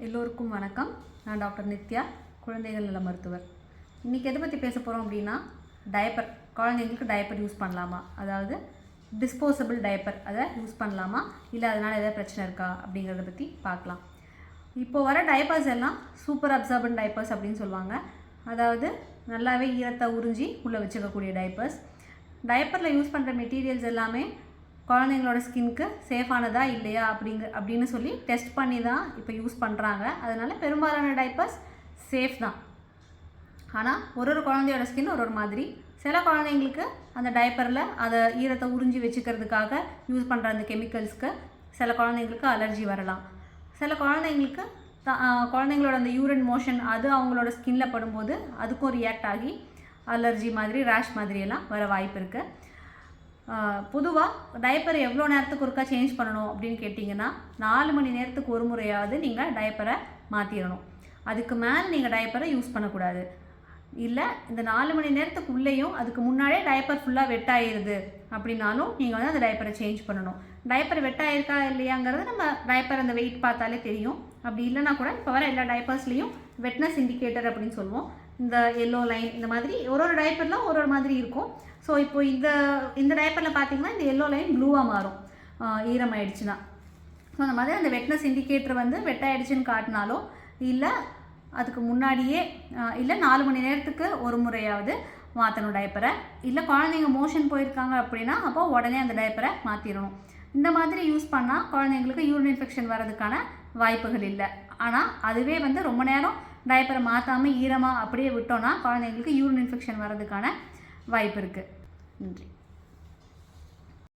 எல்லோருக்கும் வணக்கம். நான் டாக்டர் நித்யா, குழந்தைகள் நல மருத்துவர். இன்றைக்கி எதை பற்றி பேச போகிறோம் அப்படின்னா, டயப்பர். குழந்தைங்களுக்கு டயப்பர் யூஸ் பண்ணலாமா, அதாவது டிஸ்போசபிள் டயப்பர் அதை யூஸ் பண்ணலாமா, இல்லை அதனால் எதாவது பிரச்சனை இருக்கா அப்படிங்கிறத பற்றி பார்க்கலாம். இப்போது வர டயப்பர்ஸ் எல்லாம் சூப்பர் அப்சார்பன்ட் டயப்பர்ஸ் அப்படின்னு சொல்லுவாங்க. அதாவது நல்லாவே ஈரத்தை உறிஞ்சி உள்ளே வச்சுக்கக்கூடிய டயப்பர்ஸ். டயப்பரில் யூஸ் பண்ணுற மெட்டீரியல்ஸ் எல்லாமே குழந்தைங்களோட ஸ்கின்க்கு சேஃபானதா இல்லையா அப்படின்னு சொல்லி டெஸ்ட் பண்ணி தான் இப்போ யூஸ் பண்ணுறாங்க. அதனால் பெரும்பாலான டைப்பர்ஸ் சேஃப் தான். ஆனால் ஒரு குழந்தையோட ஸ்கின் ஒரு மாதிரி. சில குழந்தைங்களுக்கு அந்த டைப்பரில் அதை ஈரத்தை உறிஞ்சி வச்சுக்கிறதுக்காக யூஸ் பண்ணுற அந்த கெமிக்கல்ஸ்க்கு சில குழந்தைங்களுக்கு அலர்ஜி வரலாம். சில குழந்தைங்களுக்கு குழந்தைங்களோட அந்த யூரின் மோஷன் அது அவங்களோட ஸ்கின்ல படும்போது அதுக்கும் ரியாக்ட் ஆகி அலர்ஜி மாதிரி ரேஷ் மாதிரியெல்லாம் வர வாய்ப்பு இருக்குது. பொதுவாக டயப்பரை எவ்வளோ நேரத்துக்கு ஒருக்கா சேஞ்ச் பண்ணணும் அப்படின்னு கேட்டிங்கன்னா, 4 மணி நேரத்துக்கு ஒரு முறையாவது நீங்கள் டயப்பரை மாற்றிடணும். அதுக்கு மேலே நீங்கள் டயப்பரை யூஸ் பண்ணக்கூடாது. இல்லை இந்த 4 மணி நேரத்துக்கு உள்ளேயும் அதுக்கு முன்னாடியே டயப்பர் ஃபுல்லாக வெட்டாயிருது அப்படின்னாலும் நீங்கள் வந்து அந்த டயப்பரை சேஞ்ச் பண்ணணும். டயப்பர் வெட்டாயிருக்கா இல்லையாங்கிறது நம்ம டயப்பர் அந்த வெயிட் பார்த்தாலே தெரியும். அப்படி இல்லைனா கூட இப்போ வர எல்லா டயப்பர்ஸ்லேயும் வெட்னஸ் இண்டிகேட்டர் அப்படின்னு சொல்லுவோம். இந்த எல்லோ லைன் இந்த மாதிரி ஒரு டயப்பர்லாம் ஒரு மாதிரி இருக்கும். ஸோ இப்போ இந்த டயப்பரில் பார்த்தீங்கன்னா இந்த எல்லோ லைன் ப்ளூவாக மாறும் ஈரமாயிடுச்சுன்னா. ஸோ அந்த மாதிரி அந்த வெட்னஸ் இண்டிகேட்டர் வந்து வெட்டாயிடுச்சுன்னு காட்டினாலோ, இல்லை அதுக்கு முன்னாடியே, இல்லை 4 மணி நேரத்துக்கு ஒரு முறையாவது மாற்றணும் டயப்பரை. இல்லை குழந்தைங்க மோஷன் போயிருக்காங்க அப்படின்னா அப்போ உடனே அந்த டயப்பரை மாற்றிடணும். இந்த மாதிரி யூஸ் பண்ணால் குழந்தைங்களுக்கு யூரின் இன்ஃபெக்ஷன் வர்றதுக்கான வாய்ப்புகள் இல்லை. ஆனால் அதுவே வந்து ரொம்ப நேரம் டயப்பரை மாற்றாமல் ஈரமாக அப்படியே விட்டோன்னா குழந்தைங்களுக்கு யூரின் இன்ஃபெக்ஷன் வர்றதுக்கான வாய்ப்பு இருக்குது. நன்றி.